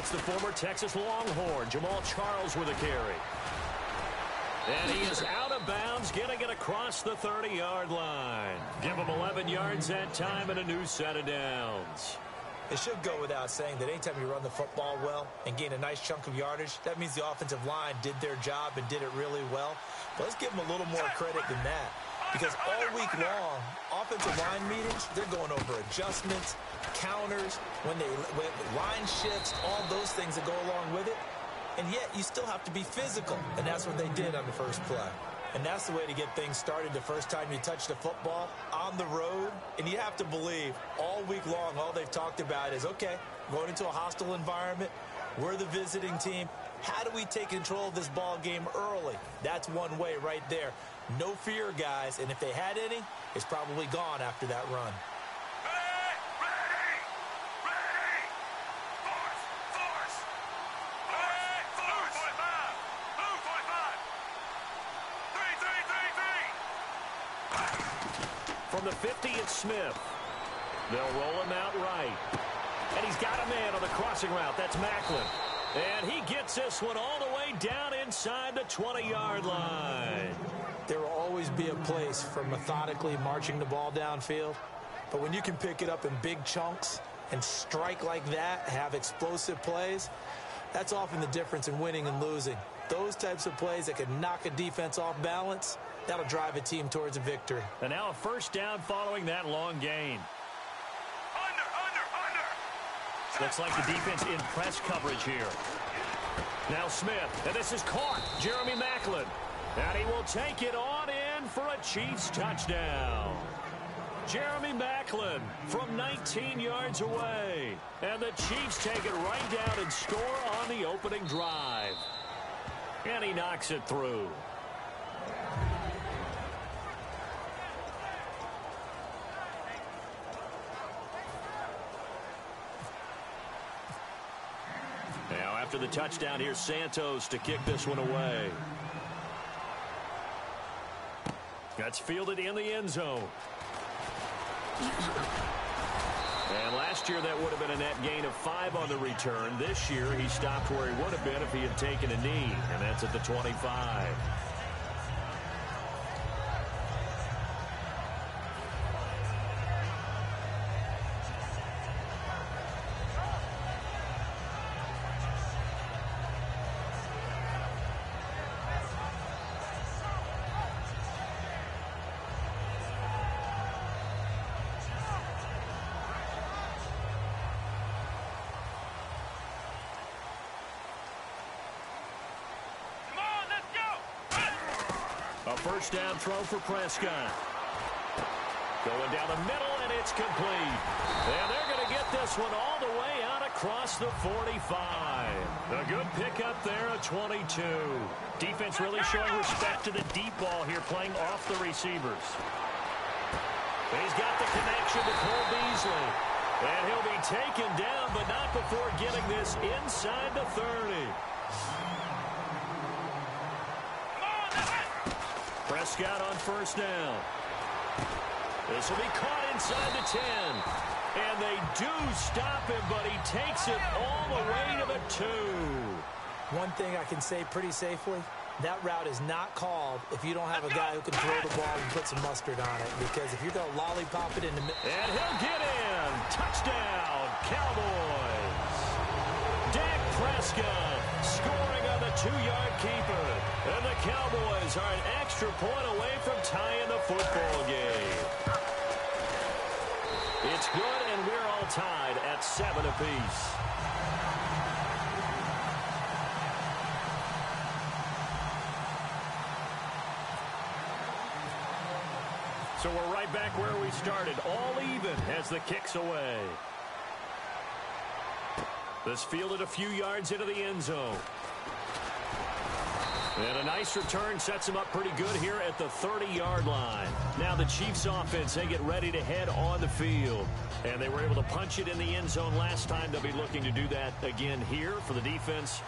it's the former Texas Longhorn, Jamal Charles, with a carry. And he is out of bounds, getting it across the 30-yard line. Give him 11 yards that time and a new set of downs. It should go without saying that anytime you run the football well and gain a nice chunk of yardage, that means the offensive line did their job and did it really well. But let's give them a little more credit than that. Because all week long, offensive line meetings, they're going over adjustments, counters, when line shifts, all those things that go along with it. And yet, you still have to be physical. And that's what they did on the first play. And that's the way to get things started the first time you touch the football on the road. And you have to believe all week long, all they've talked about is, okay, going into a hostile environment, we're the visiting team. How do we take control of this ball game early? That's one way right there. No fear, guys. And if they had any, it's probably gone after that run. From the 50, it's Smith. They'll roll him out right. And he's got a man on the crossing route. That's Macklin. And he gets this one all the way down inside the 20-yard line. There will always be a place for methodically marching the ball downfield. But when you can pick it up in big chunks and strike like that, have explosive plays, that's often the difference in winning and losing. Those types of plays that can knock a defense off balance, that'll drive a team towards a victory. And now a first down following that long gain. Under. Looks like the defense in press coverage here. Now Smith, and this is caught. Jeremy Macklin. And he will take it on in for a Chiefs touchdown. Jeremy Macklin from 19 yards away. And the Chiefs take it right down and score on the opening drive. And he knocks it through. Now after the touchdown, here's Santos to kick this one away. That's fielded in the end zone. And last year that would have been a net gain of 5 on the return. This year he stopped where he would have been if he had taken a knee, and that's at the 25. A first down throw for Prescott. Going down the middle, and it's complete. And they're going to get this one all the way out across the 45. A good pickup there at 22. Defense really showing respect to the deep ball here, playing off the receivers. He's got the connection to Cole Beasley. And he'll be taken down, but not before getting this inside the 30. Prescott on first down. This will be caught inside the 10. And they do stop him, but he takes it all the way to the 2. One thing I can say pretty safely, that route is not called if you don't have a guy who can throw the ball and put some mustard on it. Because if you're going to lollipop it in the middle. And he'll get in. Touchdown, Cowboys. Dak Prescott scoring on the 2-yard keeper. And the Cowboys are an extra point away from tying the football game. It's good, and we're all tied at 7 apiece. So we're right back where we started, all even as the kick's away. This fielded a few yards into the end zone. And a nice return sets him up pretty good here at the 30-yard line. Now the Chiefs offense, they get ready to head on the field. And they were able to punch it in the end zone last time. They'll be looking to do that again here for the defense.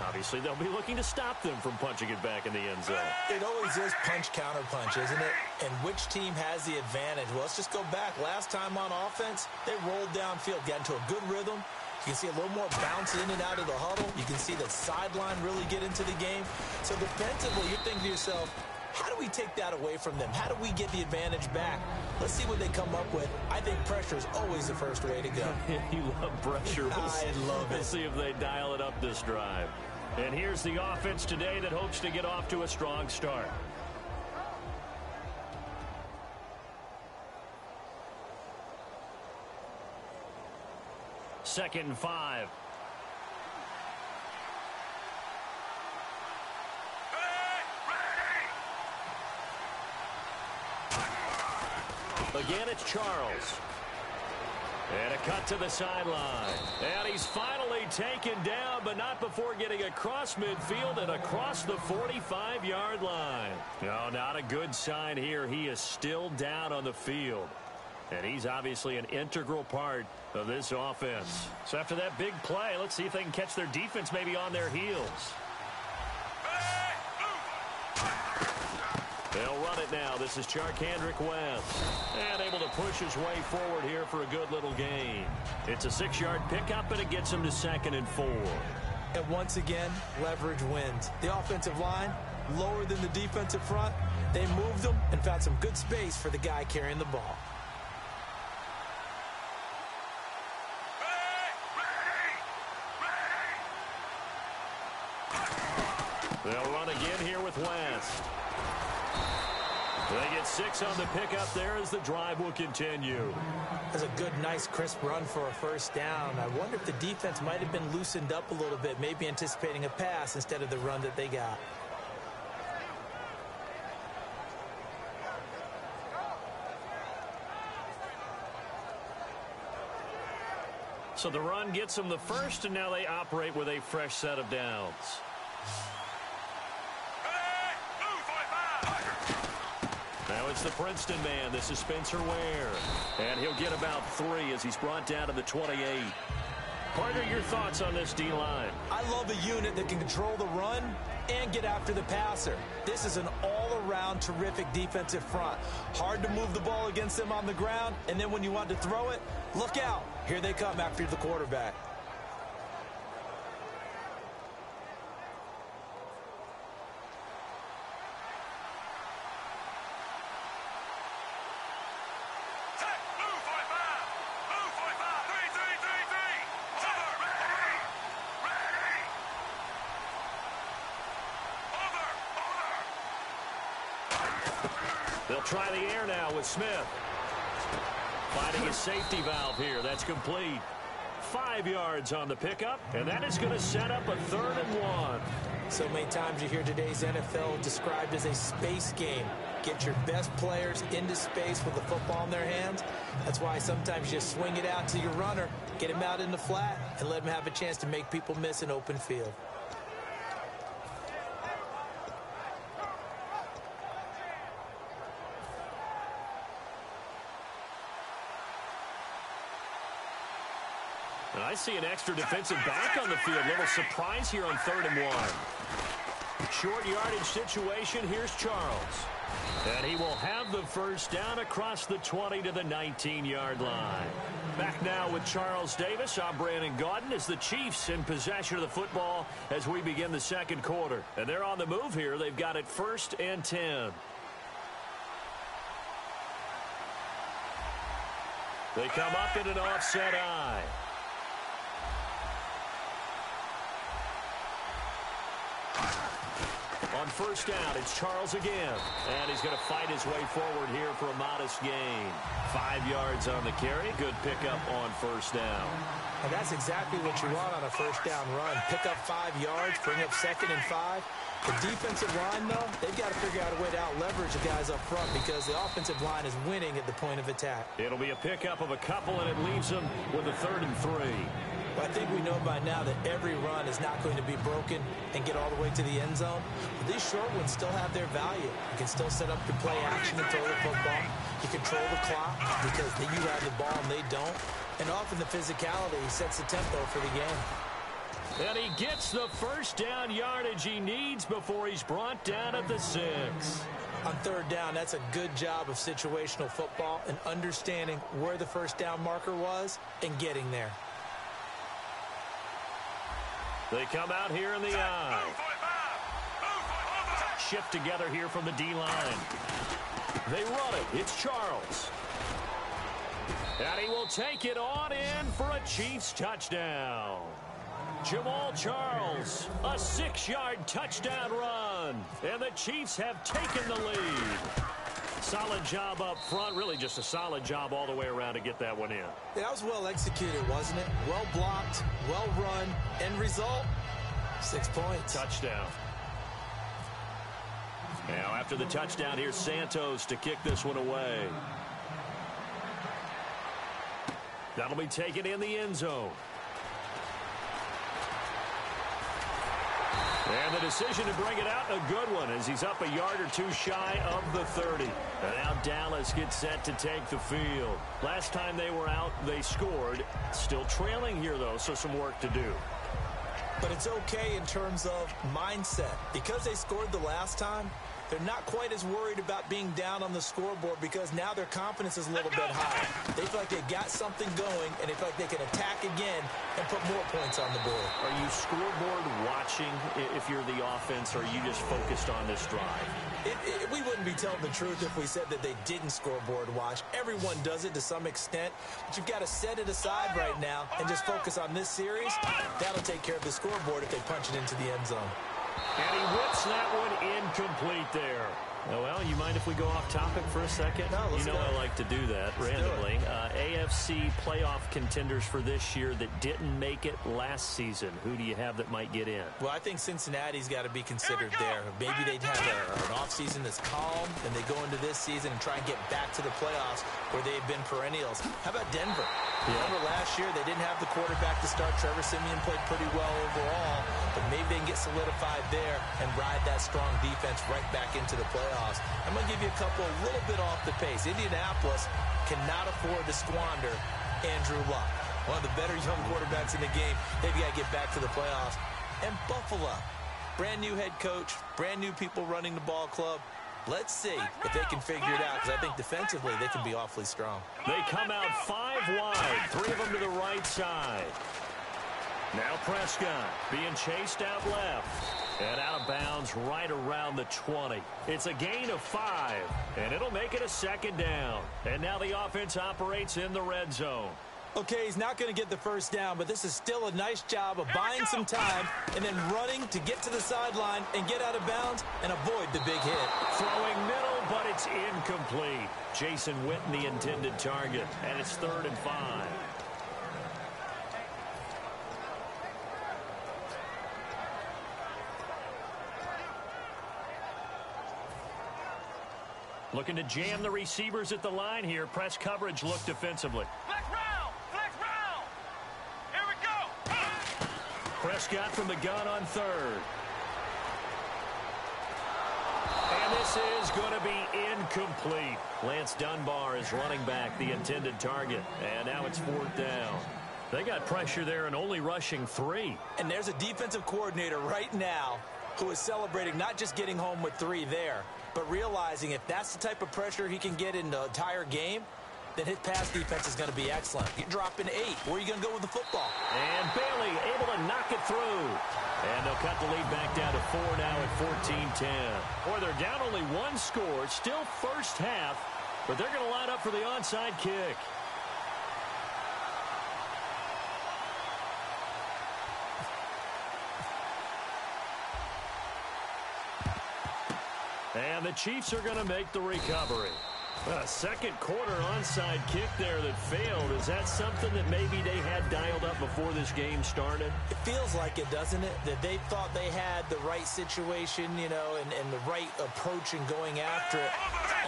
Obviously, they'll be looking to stop them from punching it back in the end zone. It always is punch-counter-punch, isn't it? And which team has the advantage? Well, let's just go back. Last time on offense, they rolled downfield, got into a good rhythm. You can see a little more bounce in and out of the huddle. You can see the sideline really get into the game. So defensively, you're thinking to yourself, how do we take that away from them? How do we get the advantage back? Let's see what they come up with. I think pressure is always the first way to go. You love pressure. I love it. We'll see if they dial it up this drive. And here's the offense today that hopes to get off to a strong start. Second and 5. Again, it's Charles. And a cut to the sideline. And he's finally taken down, but not before getting across midfield and across the 45-yard line. No, not a good sign here. He is still down on the field. And he's obviously an integral part of this offense. So after that big play, let's see if they can catch their defense maybe on their heels. They'll run it now. This is Charkandrick West. And able to push his way forward here for a good little gain. It's a 6-yard pickup, and it gets him to 2nd and 4. And once again, leverage wins. The offensive line, lower than the defensive front. They moved them and found some good space for the guy carrying the ball. They'll run again here with West. They get 6 on the pickup there as the drive will continue. That's a good, nice, crisp run for a first down. I wonder if the defense might have been loosened up a little bit, maybe anticipating a pass instead of the run that they got. So the run gets them the first, and now they operate with a fresh set of downs. Now it's the Princeton man. This is Spencer Ware. And he'll get about 3 as he's brought down to the 28. Partner, your thoughts on this D-line? I love a unit that can control the run and get after the passer. This is an all-around terrific defensive front. Hard to move the ball against them on the ground, and then when you want to throw it, look out. Here they come after the quarterback. They'll try the air now with Smith. Finding his safety valve here. That's complete. 5 yards on the pickup, and that is going to set up a 3rd and 1. So many times you hear today's NFL described as a space game. Get your best players into space with the football in their hands. That's why sometimes you just swing it out to your runner, get him out in the flat, and let him have a chance to make people miss an open field. And I see an extra defensive back on the field. Little surprise here on 3rd and 1. Short yardage situation. Here's Charles. And he will have the first down across the 20 to the 19-yard line. Back now with Charles Davis. I'm Brandon Gaudin as the Chiefs in possession of the football as we begin the second quarter. And they're on the move here. They've got it 1st and 10. They come up in an offset eye. On first down, it's Charles again. And he's going to fight his way forward here for a modest gain. 5 yards on the carry. Good pickup on first down. And that's exactly what you want on a first down run. Pick up 5 yards, bring up 2nd and 5. The defensive line, though, they've got to figure out a way to out-leverage the guys up front because the offensive line is winning at the point of attack. It'll be a pickup of a couple, and it leaves them with a 3rd and 3. Well, I think we know by now that every run is not going to be broken and get all the way to the end zone. But these short ones still have their value. You can still set up your play action and throw the football. You control the clock because you have the ball and they don't. And often the physicality sets the tempo for the game. And he gets the first down yardage he needs before he's brought down at the 6. On third down, that's a good job of situational football and understanding where the first down marker was and getting there. They come out here in the I. Shift together here from the D-line. They run it. It's Charles. And he will take it on in for a Chiefs touchdown. Jamal Charles, a 6-yard touchdown run. And the Chiefs have taken the lead. Solid job up front. Really just a solid job all the way around to get that one in. That was well executed, wasn't it? Well blocked, well run. End result, 6 points. Touchdown. Now after the touchdown, here's Santos to kick this one away. That'll be taken in the end zone. And the decision to bring it out, a good one, as he's up a yard or two shy of the 30. And now Dallas gets set to take the field. Last time they were out, they scored. Still trailing here, though, so some work to do. But it's okay in terms of mindset. Because they scored the last time, they're not quite as worried about being down on the scoreboard because now their confidence is a little bit higher. They feel like they've got something going, and they feel like they can attack again and put more points on the board. Are you scoreboard watching if you're the offense, or are you just focused on this drive? We wouldn't be telling the truth if we said that they didn't scoreboard watch. Everyone does it to some extent, but you've got to set it aside right now and just focus on this series. That'll take care of the scoreboard if they punch it into the end zone. And he whips that one incomplete there. Oh, well, you mind if we go off topic for a second? No, let's go. I like to do that randomly. AFC playoff contenders for this year that didn't make it last season. Who do you have that might get in? Well, I think Cincinnati's got to be considered there. Maybe they'd have an offseason that's calm, and they go into this season and try and get back to the playoffs where they've been perennials. How about Denver? Remember last year, they didn't have the quarterback to start. Trevor Siemian played pretty well overall, but maybe they can get solidified there and ride that strong defense right back into the playoffs. I'm going to give you a couple a little bit off the pace. Indianapolis cannot afford to squander Andrew Luck, one of the better young quarterbacks in the game. They've got to get back to the playoffs. And Buffalo, brand new head coach, brand new people running the ball club. Let's see if they can figure it out, because I think defensively they can be awfully strong. They come out 5 wide, 3 of them to the right side. Now Prescott being chased out left. And out of bounds right around the 20. It's a gain of 5, and it'll make it a second down. And now the offense operates in the red zone. Okay, he's not going to get the first down, but this is still a nice job of buying some time and then running to get to the sideline and get out of bounds and avoid the big hit. Throwing middle, but it's incomplete. Jason Witten, the intended target, and it's 3rd and 5. Looking to jam the receivers at the line here. Press coverage look defensively. Flex round! Flex round! Here we go! Prescott from the gun on 3rd. And this is going to be incomplete. Lance Dunbar is running back, the intended target. And now it's 4th down. They got pressure there and only rushing 3. And there's a defensive coordinator right now who is celebrating not just getting home with 3 there, but realizing if that's the type of pressure he can get in the entire game, then his pass defense is going to be excellent. You're dropping 8. Where are you going to go with the football? And Bailey able to knock it through. And they'll cut the lead back down to 4 now at 14-10. Boy, they're down only 1 score. Still first half, but they're going to line up for the onside kick. And the Chiefs are going to make the recovery. A second quarter onside kick there that failed. Is that something that maybe they had dialed up before this game started? It feels like it, doesn't it? That they thought they had the right situation, and the right approach in going after it.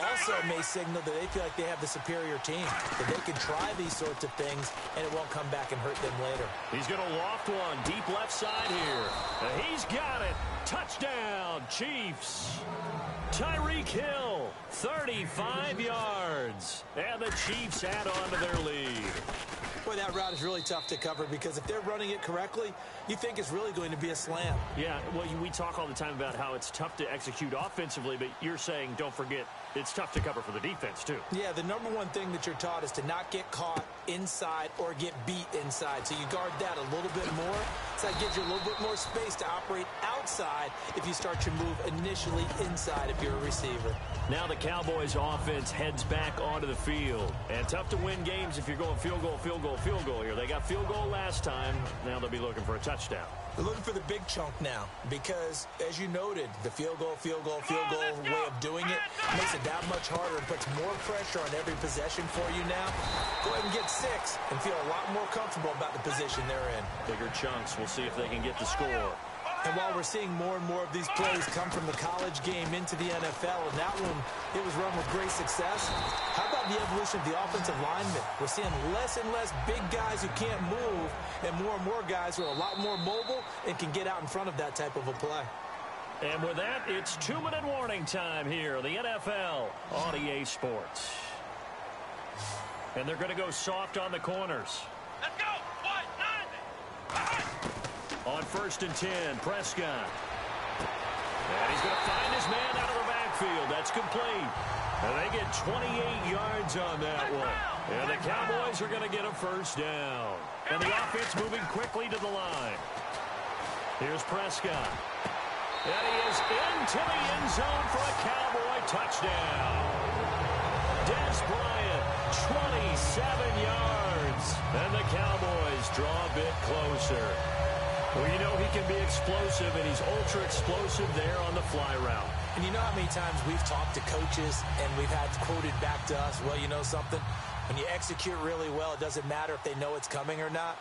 Also may signal that they feel like they have the superior team, that they can try these sorts of things, and it won't come back and hurt them later. He's going to loft one deep left side here. He's got it. Touchdown, Chiefs. Tyreek Hill, 35 yards. And the Chiefs add on to their lead. Boy, that route is really tough to cover because if they're running it correctly, you think it's really going to be a slam. Yeah, well, we talk all the time about how it's tough to execute offensively, but you're saying, don't forget, it's tough to cover for the defense, too. Yeah, the number one thing that you're taught is to not get caught inside or get beat inside. So you guard that a little bit more. So that gives you a little bit more space to operate outside if you start your move initially inside if you're a receiver. Now the Cowboys offense heads back onto the field. And tough to win games if you're going field goal, field goal, field goal here. They got field goal last time. Now they'll be looking for a touchdown. They're looking for the big chunk now because, as you noted, the field goal way of doing it makes it that much harder and puts more pressure on every possession for you now. Go ahead and get 6 and feel a lot more comfortable about the position they're in. Bigger chunks. We'll see if they can get the score. And while we're seeing more and more of these plays come from the college game into the NFL, and that one, it was run with great success, how about the evolution of the offensive linemen? We're seeing less and less big guys who can't move and more guys who are a lot more mobile and can get out in front of that type of a play. And with that, it's 2-minute warning time here in the NFL on EA Sports. And they're going to go soft on the corners. Let's go. 190. On 1st and 10, Prescott. And he's going to find his man out of the backfield. That's complete. And they get 28 yards on that one. And the Cowboys are going to get a first down. And the offense moving quickly to the line. Here's Prescott. And he is into the end zone for a Cowboy touchdown. Des Bryant, 27 yards. And the Cowboys draw a bit closer. Well, you know he can be explosive, and he's ultra-explosive there on the fly route. And you know how many times we've talked to coaches and we've had quoted back to us, well, you know something? When you execute really well, it doesn't matter if they know it's coming or not.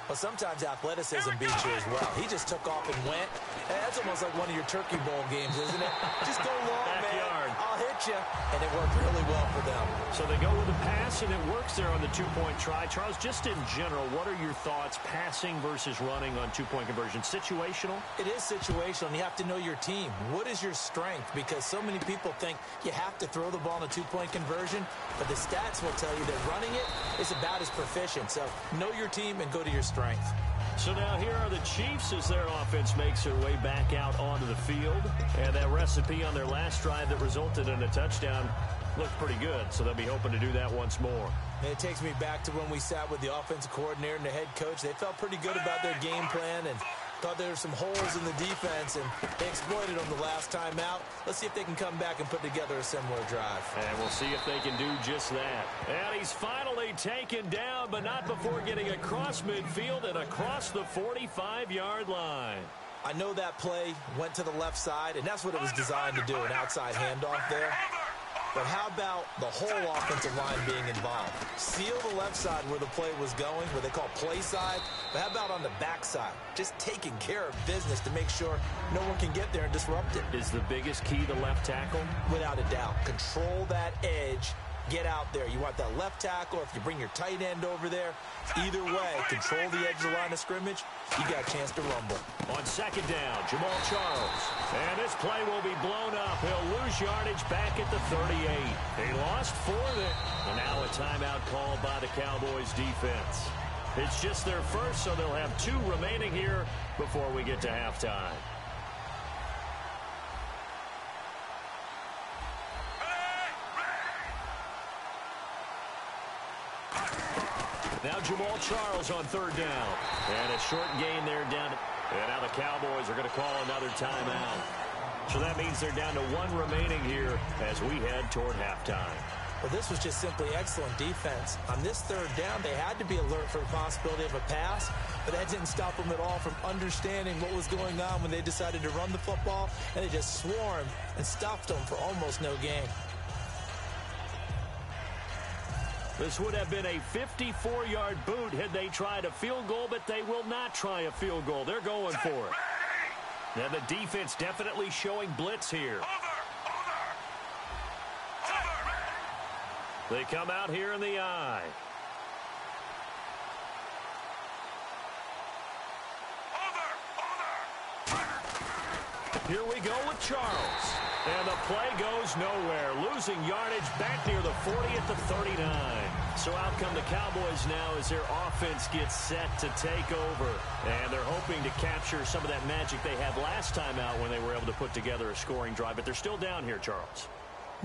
Well, sometimes athleticism beats you as well. He just took off and went. And that's almost like one of your Turkey Bowl games, isn't it? Just go long, Backyard. man. I'll hit you. And it worked really well for them. So they go with a pass, and it works there on the two-point try. Charles, just in general, what are your thoughts passing versus running on two-point conversion? Situational? It is situational, and you have to know your team. What is your strength? Because so many people think you have to throw the ball in a two-point conversion, but the stats will tell you that running it is about as proficient. So know your team and go to your strength. So now here are the Chiefs as their offense makes their way back out onto the field. And that recipe on their last drive that resulted in a touchdown looked pretty good. So they'll be hoping to do that once more. And it takes me back to when we sat with the offensive coordinator and the head coach. They felt pretty good about their game plan and thought there were some holes in the defense, and they exploited them the last time out. Let's see if they can come back and put together a similar drive. And we'll see if they can do just that. And he's finally taken down, but not before getting across midfield and across the 45-yard line. I know that play went to the left side, and that's what it was designed to do, an outside handoff there. But how about the whole offensive line being involved? Seal the left side where the play was going, where they call play side. But how about on the back side? Just taking care of business to make sure no one can get there and disrupt it. Is the biggest key the left tackle? Without a doubt. Control that edge. Get out there. You want that left tackle. If you bring your tight end over there, either way, control the edge of the line of scrimmage. You got a chance to rumble. On 2nd down, Jamal Charles. And this play will be blown up. He'll lose yardage back at the 38. He lost 4 there. And now a timeout called by the Cowboys defense. It's just their first, so they'll have 2 remaining here before we get to halftime. Now Jamal Charles on 3rd down. And a short gain there down. And now the Cowboys are going to call another timeout. So that means they're down to 1 remaining here as we head toward halftime. Well, this was just simply excellent defense. On this 3rd down, they had to be alert for the possibility of a pass, but that didn't stop them at all from understanding what was going on when they decided to run the football, and they just swarmed and stuffed them for almost no gain. This would have been a 54-yard boot had they tried a field goal, but they will not try a field goal. They're going for it. And the defense definitely showing blitz here. They come out here in the eye. Here we go with Charles. And the play goes nowhere. Losing yardage back near the 40 at the 39. So out come the Cowboys now as their offense gets set to take over. And they're hoping to capture some of that magic they had last time out when they were able to put together a scoring drive. But they're still down here, Charles.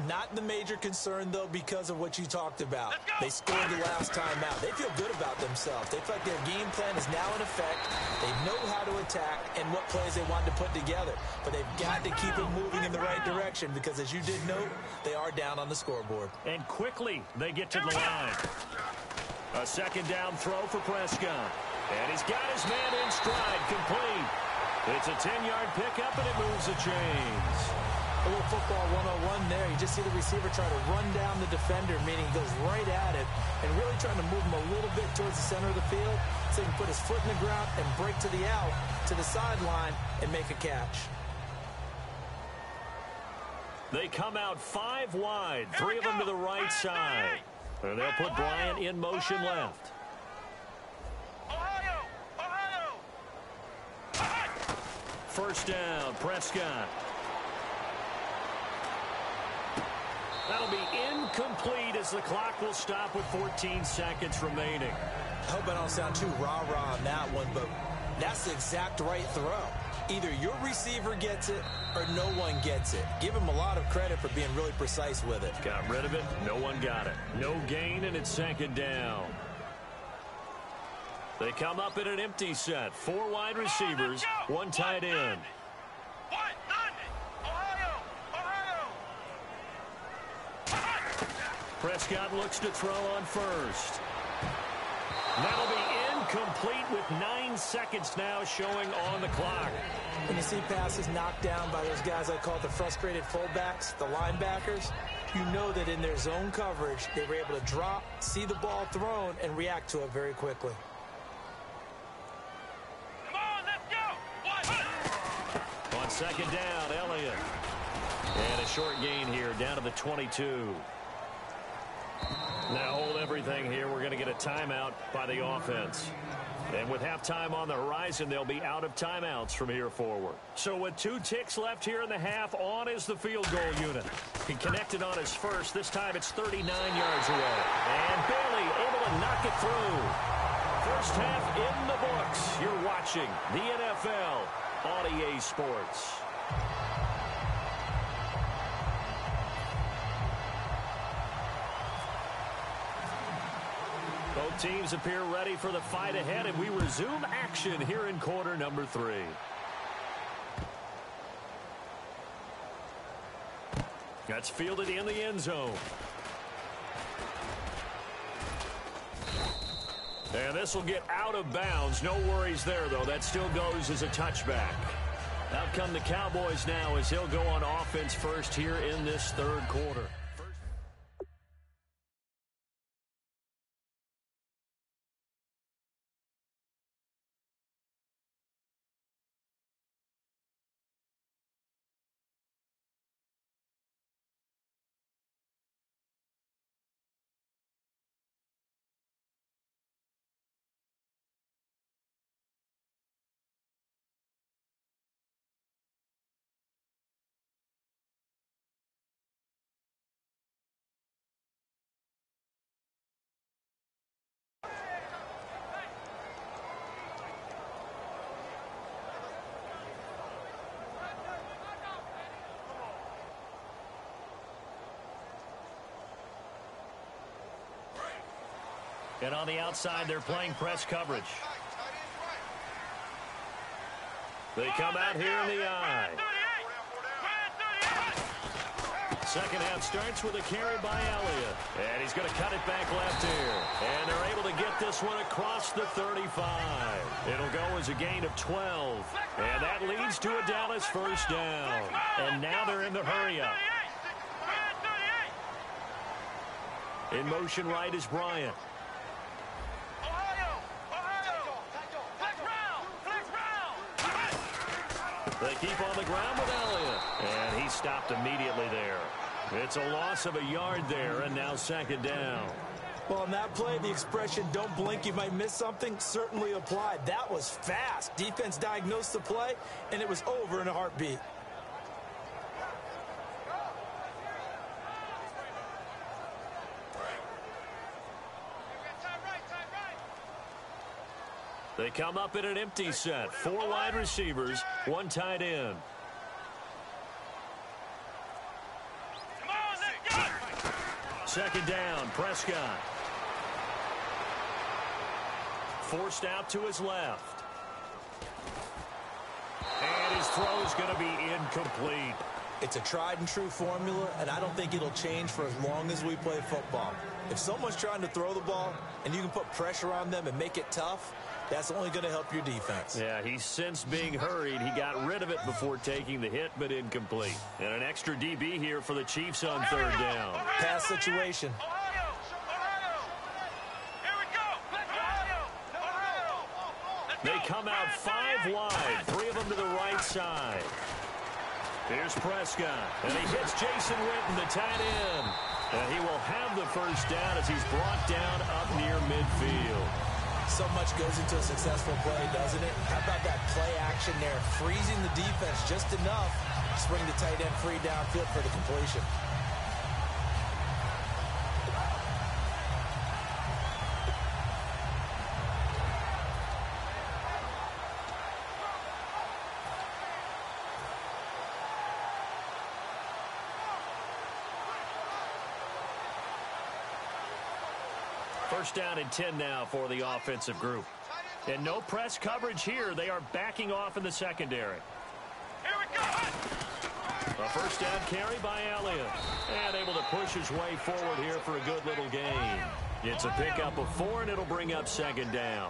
Not the major concern, though, because of what you talked about. They scored the last time out. They feel good about themselves. They feel like their game plan is now in effect. They know how to attack and what plays they want to put together. But they've got to keep it moving in the right direction because, as you did note, they are down on the scoreboard. And quickly they get to the line. A second down throw for Prescott. And he's got his man in stride, complete. It's a 10-yard pickup, and it moves the chains. A little football 101 there. You just see the receiver try to run down the defender, meaning he goes right at it and really trying to move him a little bit towards the center of the field so he can put his foot in the ground and break to the out, to the sideline, and make a catch. They come out 5 wide, 3 of them to the right side. And they'll put Bryant in motion left. First down, Prescott. That'll be incomplete as the clock will stop with 14 seconds remaining. I hope I don't sound too rah-rah on that one, but that's the exact right throw. Either your receiver gets it or no one gets it. Give him a lot of credit for being really precise with it. Got rid of it. No one got it. No gain, and it's second down. They come up in an empty set. 4 wide receivers, 1 tight end. Prescott looks to throw on first. That'll be incomplete with 9 seconds now showing on the clock. When you see passes knocked down by those guys I call the frustrated fullbacks, the linebackers, you know that in their zone coverage, they were able to drop, see the ball thrown, and react to it very quickly. Come on, let's go. On second down, Elliott. And a short gain here down to the 22. Now hold everything here. We're going to get a timeout by the offense. And with halftime on the horizon, they'll be out of timeouts from here forward. So with 2 ticks left here in the half, on is the field goal unit. He connected on his first. This time it's 39 yards away. And Bailey able to knock it through. First half in the books. You're watching the NFL on EA Sports. Both teams appear ready for the fight ahead, and we resume action here in quarter number 3. That's fielded in the end zone. And this will get out of bounds. No worries there, though. That still goes as a touchback. Out come the Cowboys now as they'll go on offense first here in this third quarter. And on the outside, they're playing press coverage. They come out here in the eye. Second half starts with a carry by Elliott. And he's going to cut it back left here. And they're able to get this one across the 35. It'll go as a gain of 12. And that leads to a Dallas first down. And now they're in the hurry-up. In motion right is Bryant. They keep on the ground with Elliott. And he stopped immediately there. It's a loss of a yard there, and now second down. Well, on that play, the expression, don't blink, you might miss something, certainly applied. That was fast. Defense diagnosed the play, and it was over in a heartbeat. They come up in an empty set. 4 wide receivers, 1 tight end. Come on, let's go. Second down, Prescott. Forced out to his left. And his throw is going to be incomplete. It's a tried-and-true formula, and I don't think it'll change for as long as we play football. If someone's trying to throw the ball and you can put pressure on them and make it tough, that's only going to help your defense. Yeah, he's since being hurried. He got rid of it before taking the hit, but incomplete. And an extra DB here for the Chiefs on third down. Pass situation. Ohio! Here we go! Ohio! They come out 5 wide, 3 of them to the right side. Here's Prescott, and he hits Jason Witten, the tight end. And he will have the first down as he's brought down up near midfield. So much goes into a successful play, doesn't it? How about that play action there, freezing the defense just enough to bring the tight end free downfield for the completion. First down and 10 now for the offensive group. And no press coverage here. They are backing off in the secondary. Here we go! A first down carry by Elliott. And able to push his way forward here for a good little gain. It's a pickup of 4, and it'll bring up second down.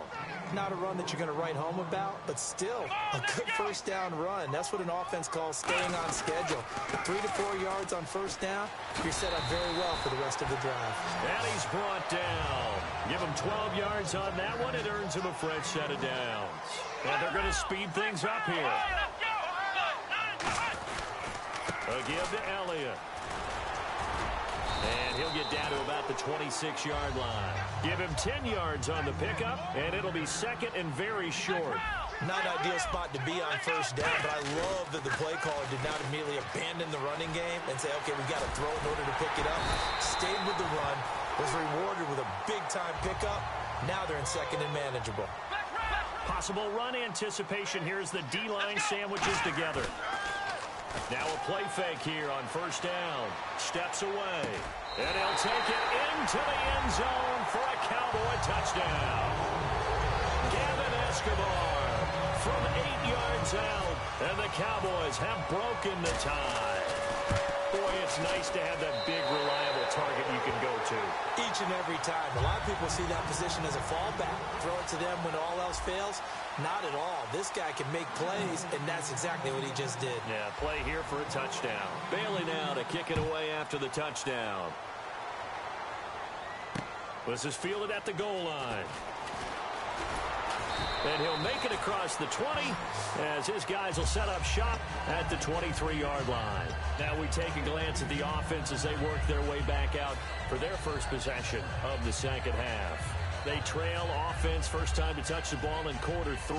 Not a run that you're going to write home about, but still a good first down run. That's what an offense calls staying on schedule. 3 to 4 yards on first down, you're set up very well for the rest of the drive. And he's brought down. Give him 12 yards on that one. It earns him a fresh set of downs. And they're going to speed things up here. A give to Elliott. And he'll get down to about the 26-yard line. Give him 10 yards on the pickup, and it'll be second and very short. Not an ideal spot to be on first down, but I love that the play caller did not immediately abandon the running game and say, okay, we've got to throw in order to pick it up. Stayed with the run, was rewarded with a big-time pickup. Now they're in second and manageable. Possible run anticipation. Here's the D-line sandwiches together. Now a play fake here on first down. Steps away. And he'll take it into the end zone for a Cowboy touchdown. Gavin Escobar from 8 yards out. And the Cowboys have broken the tie. Boy, it's nice to have that big, reliable target you can go to. Each and every time. A lot of people see that position as a fallback. Throw it to them when all else fails. Not at all. This guy can make plays, and that's exactly what he just did. Yeah, play here for a touchdown. Bailey now to kick it away after the touchdown. This is fielded at the goal line. And he'll make it across the 20 as his guys will set up shop at the 23-yard line. Now we take a glance at the offense as they work their way back out for their first possession of the second half. They trail offense, first time to touch the ball in quarter 3,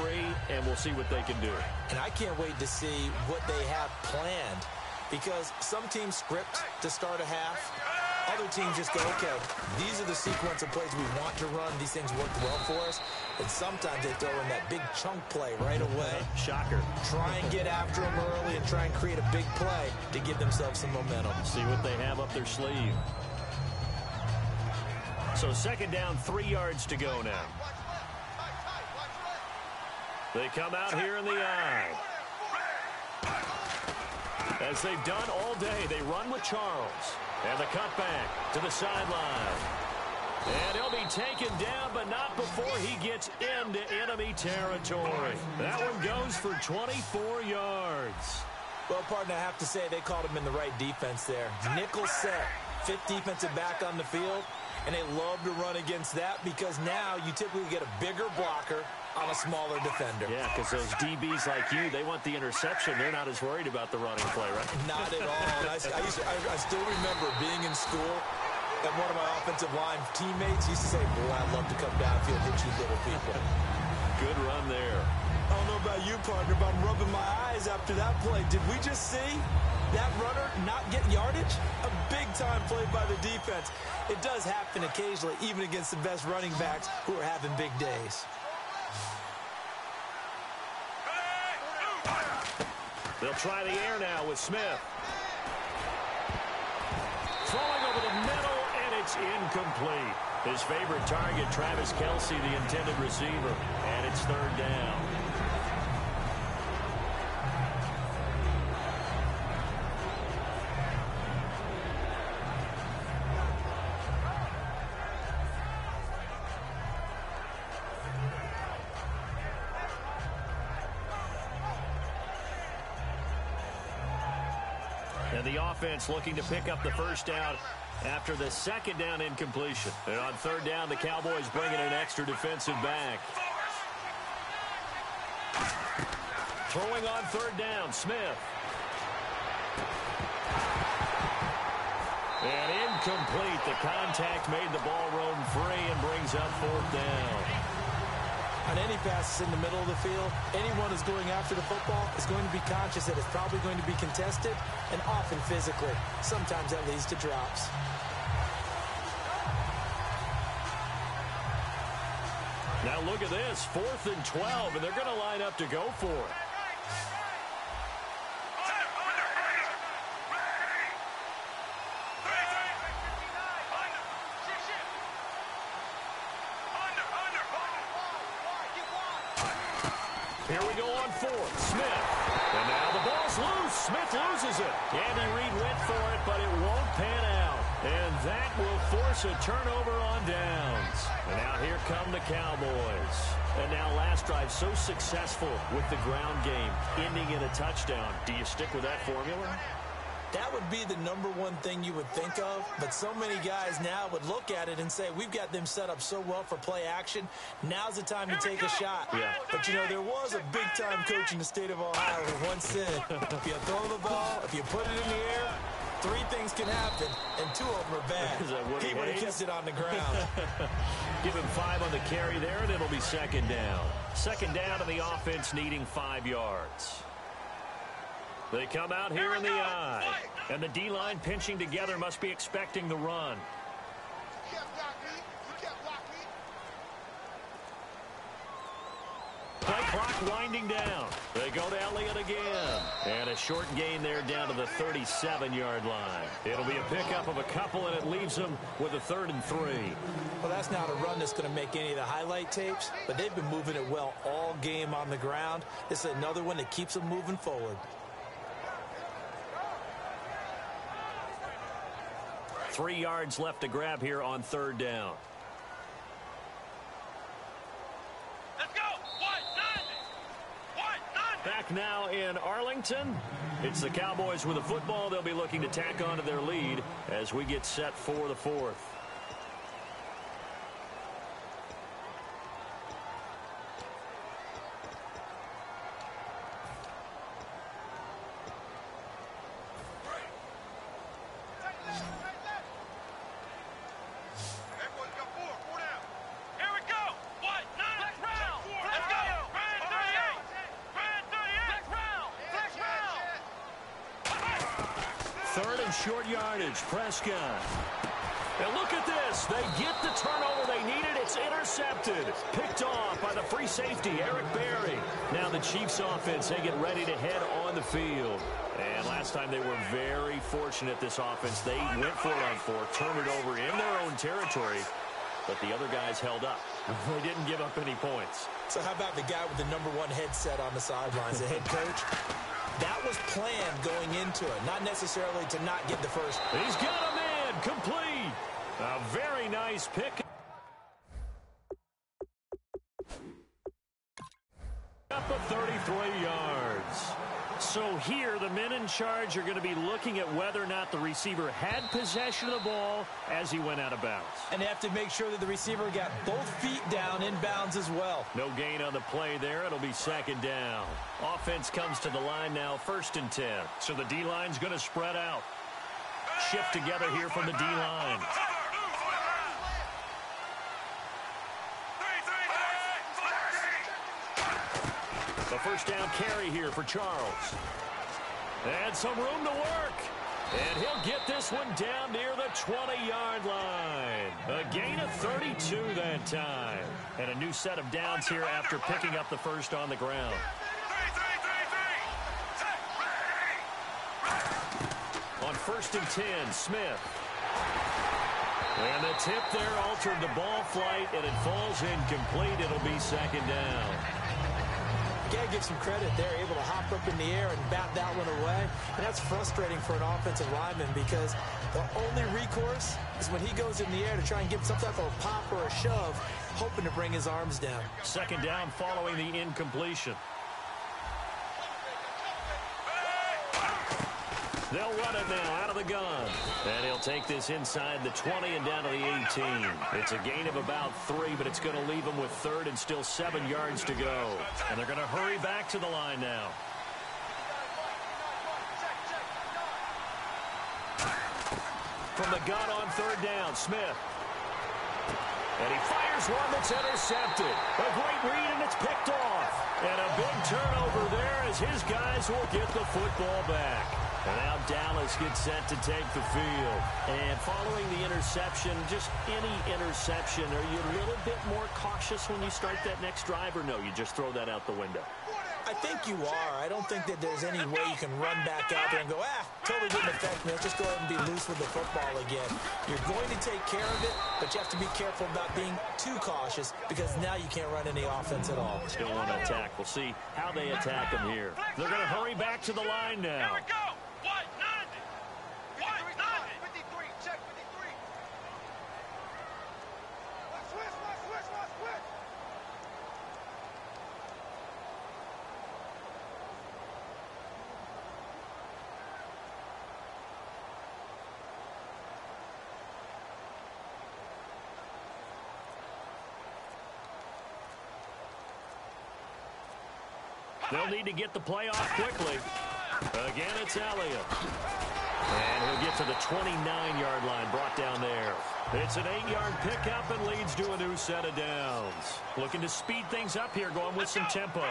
and we'll see what they can do. And I can't wait to see what they have planned, because some teams script to start a half. Other teams just go, okay, these are the sequence of plays we want to run. These things worked well for us. And sometimes they throw in that big chunk play right away. Shocker. Try and get after them early and try and create a big play to give themselves some momentum. See what they have up their sleeve. So second down, 3 yards to go now. They come out here in the eye. As they've done all day, they run with Charles. And the cutback to the sideline. And he'll be taken down, but not before he gets into enemy territory. That one goes for 24 yards. Well, partner, I have to say they called him in the right defense there. Nickel set, 5th defensive back on the field. And they love to run against that because now you typically get a bigger blocker on a smaller defender. Yeah, because those DBs like you, they want the interception. They're not as worried about the running play, right? Not at all. And I still remember being in school, and one of my offensive line teammates used to say, boy, I'd love to come downfield and hit you little people. Good run there. I don't know about you, partner, but I'm rubbing my eyes after that play. Did we just see that runner not get yardage? A big-time play by the defense. It does happen occasionally, even against the best running backs who are having big days. They'll try the air now with Smith. Throwing over the middle, and it's incomplete. His favorite target, Travis Kelce, the intended receiver, and it's third down. And the offense looking to pick up the first down after the second down incompletion. And on third down, the Cowboys bringing an extra defensive back. Throwing on third down, Smith. And incomplete. The contact made the ball roam free and brings up fourth down. On any passes in the middle of the field, anyone who's going after the football is going to be conscious that it's probably going to be contested and often physically. Sometimes that leads to drops. Now look at this, 4th and 12, and they're going to line up to go for it. Here we go on fourth. Smith. And now the ball's loose. Smith loses it. Andy Reid went for it, but it won't pan out. And that will force a turnover on downs. And now here come the Cowboys. And now last drive so successful with the ground game, ending in a touchdown. Do you stick with that formula? That would be the number one thing you would think of, but so many guys now would look at it and say, we've got them set up so well for play action. Now's the time to take a shot. Yeah. But, you know, there was a big-time coach in the state of Ohio who once said, if you throw the ball, if you put it in the air, 3 things can happen, and 2 of them are bad. He would have kept it on the ground. Give him 5 on the carry there, and it'll be second down. Second down, and the offense needing 5 yards. They come out here in the eye. And the D-line pinching together must be expecting the run. Play clock winding down. They go to Elliott again. And a short gain there down to the 37-yard line. It'll be a pickup of a couple, and it leaves them with a 3rd and 3. Well, that's not a run that's going to make any of the highlight tapes, but they've been moving it well all game on the ground. This is another one that keeps them moving forward. 3 yards left to grab here on third down. Let's go. 1-9. Back now in Arlington. It's the Cowboys with a football. They'll be looking to tack onto their lead as we get set for the 4th. Short yardage, Prescott. And look at this. They get the turnover they needed. It's intercepted. Picked off by the free safety, Eric Berry. Now the Chiefs offense, they get ready to head on the field. And last time they were very fortunate, this offense. They went for it on 4, turned it over in their own territory. But the other guys held up. They didn't give up any points. So how about the guy with the #1 headset on the sidelines, the head coach? That was planned going into it, not necessarily to not get the first. He's got a man, complete. A very nice pick. Up of 33 yards. So here, the men in charge are going to be looking at whether or not the receiver had possession of the ball as he went out of bounds. And they have to make sure that the receiver got both feet down in bounds as well. No gain on the play there. It'll be second down. Offense comes to the line now, 1st and 10. So the D-line's going to spread out. Shift together here from the D-line. The first down carry here for Charles. And some room to work. And he'll get this one down near the 20-yard line. A gain of 32 that time. And a new set of downs here after picking up the first on the ground. first and 10. Smith. And the tip there altered the ball flight, and it falls incomplete. It'll be second down. You got to give some credit. They're able to hop up in the air and bat that one away. And that's frustrating for an offensive lineman because the only recourse is when he goes in the air to try and give some type of a pop or a shove, hoping to bring his arms down. Second down following the incompletion. They'll run it now out of the gun. And he'll take this inside the 20 and down to the 18. It's a gain of about 3, but it's going to leave them with third and still 7 yards to go. And they're going to hurry back to the line now. From the gun on third down, Smith. And he fires one that's intercepted. A great read, and it's picked off. And a big turnover there as his guys will get the football back. And now Dallas gets set to take the field. And following the interception, just any interception, are you a little bit more cautious when you start that next drive, or no, you just throw that out the window? I think you are. I don't think that there's any way you can run back out there and go, totally didn't affect me. Let's just go ahead and be loose with the football again. You're going to take care of it, but you have to be careful about being too cautious because now you can't run any offense at all. Still want to attack. We'll see how they attack him here. They're going to hurry back to the line now. Here we go. White 90. White 90. 53. Check 53. Watch switch. Watch switch. Watch switch. They'll need to get the play off quickly. Again, it's Elliott. And he'll get to the 29-yard line, brought down there. It's an 8-yard pickup and leads to a new set of downs. Looking to speed things up here, going with some tempo.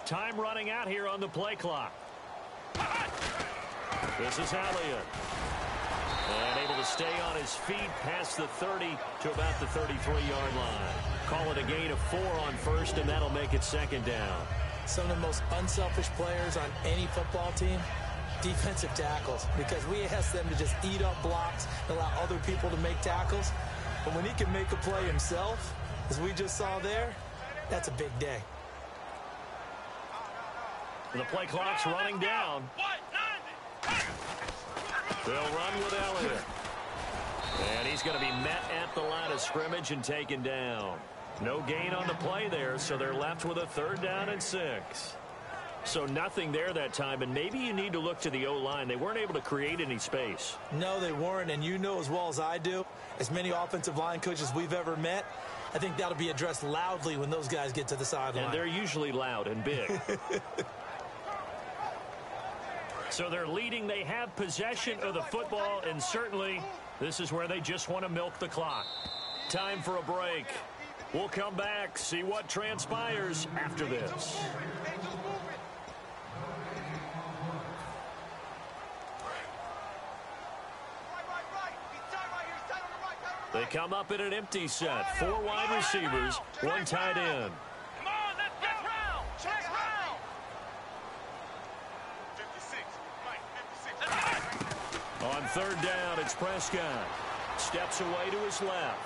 Time running out here on the play clock. This is Elliott. And able to stay on his feet past the 30 to about the 33-yard line. Call it a gain of 4 on first, and that'll make it second down. Some of the most unselfish players on any football team, defensive tackles, because we ask them to just eat up blocks and allow other people to make tackles. But when he can make a play himself, as we just saw there, that's a big day. The play clock's running down. They'll run with Elliott. And he's going to be met at the line of scrimmage and taken down. No gain on the play there, so they're left with a third down and 6. So nothing there that time, and maybe you need to look to the O-line. They weren't able to create any space. No, they weren't, and you know as well as I do, as many offensive line coaches we've ever met, I think that'll be addressed loudly when those guys get to the sideline. And they're usually loud and big. So they're leading. They have possession of the football, and certainly this is where they just want to milk the clock. Time for a break. We'll come back, see what transpires after this. They come up in an empty set. 4 wide receivers, 1 tight end. Come on, let's get round. Check round. 56. Mike, 56. On third down, it's Prescott. Steps away to his left.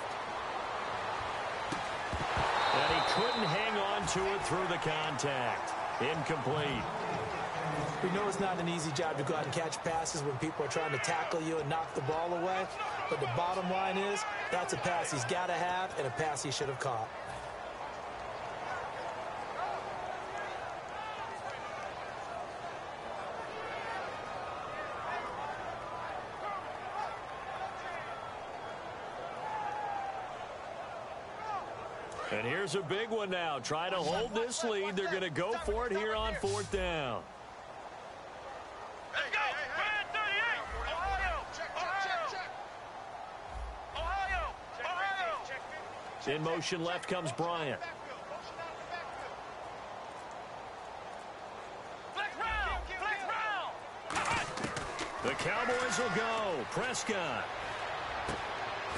And he couldn't hang on to it through the contact. Incomplete. We know it's not an easy job to go out and catch passes when people are trying to tackle you and knock the ball away. But the bottom line is, that's a pass he's got to have and a pass he should have caught. And here's a big one now. Try to hold this lead. They're going to go for it here on 4th down. Let's go. Red 38. Ohio. Check. Ohio. In motion left comes Bryant. The Cowboys will go. Prescott.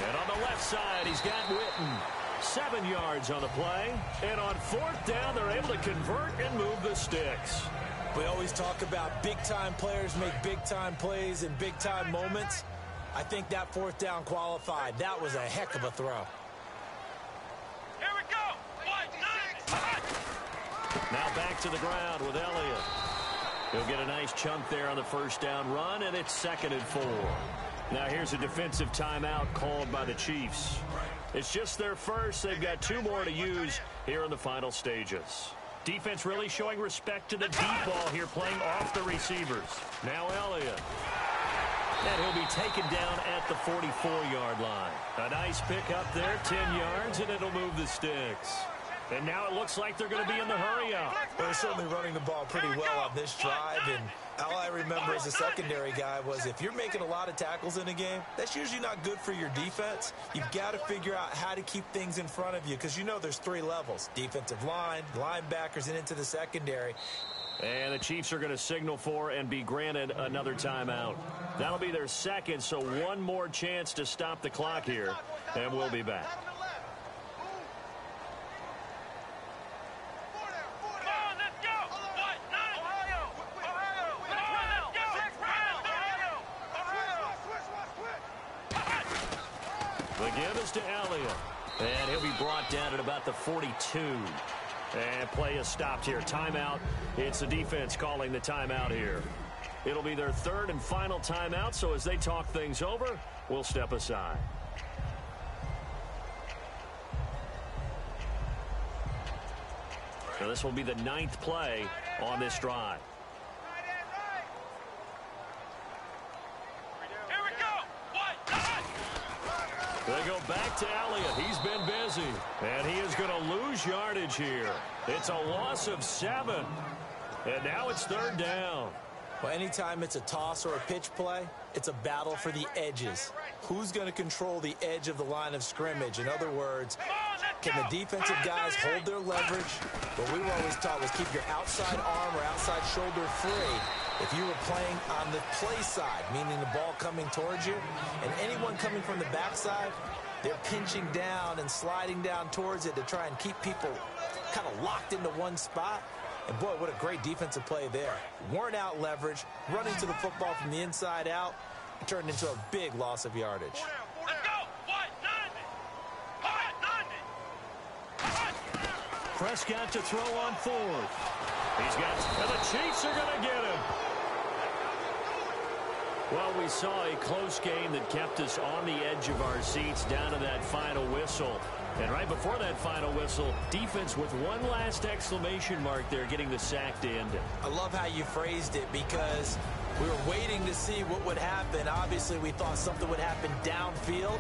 And on the left side, he's got Witten. 7 yards on the play. And on 4th down, they're able to convert and move the sticks. We always talk about big-time players make big-time plays in big-time moments. I think that 4th down qualified. That was a heck of a throw. Here we go. Now back to the ground with Elliott. He'll get a nice chunk there on the 1st down run, and it's 2nd and 4. Now here's a defensive timeout called by the Chiefs. It's just their first. They've got 2 more to use here in the final stages. Defense really showing respect to the deep ball here, playing off the receivers. Now Elliott. And he'll be taken down at the 44-yard line. A nice pick up there, 10 yards, and it'll move the sticks. And now it looks like they're going to be in the hurry-up. They're certainly running the ball pretty well on this drive, and all I remember as a secondary guy was if you're making a lot of tackles in a game, that's usually not good for your defense. You've got to figure out how to keep things in front of you because you know there's 3 levels, defensive line, linebackers, and into the secondary. And the Chiefs are going to signal for and be granted another timeout. That'll be their 2nd, so 1 more chance to stop the clock here, and we'll be back. The give is to Elliott. And he'll be brought down at about the 42. And play is stopped here. Timeout. It's the defense calling the timeout here. It'll be their 3rd and final timeout, so as they talk things over, we'll step aside. So this will be the 9th play on this drive. They go back to Elliott. He's been busy. And he is going to lose yardage here. It's a loss of 7. And now it's 3rd down. Well, anytime it's a toss or a pitch play, it's a battle for the edges. Who's going to control the edge of the line of scrimmage? In other words, can the defensive guys hold their leverage? What we were always taught was keep your outside arm or outside shoulder free if you were playing on the play side, meaning the ball coming towards you. And anyone coming from the backside, they're pinching down and sliding down towards it to try and keep people kind of locked into one spot. And, boy, what a great defensive play there. Worn out leverage, running to the football from the inside out, turned into a big loss of yardage. Let's go. Prescott to throw on 4th. And the Chiefs are going to get him. Well, we saw a close game that kept us on the edge of our seats down to that final whistle. And right before that final whistle, defense with one last exclamation mark there, getting the sack to end it. I love how you phrased it because we were waiting to see what would happen. Obviously, we thought something would happen downfield.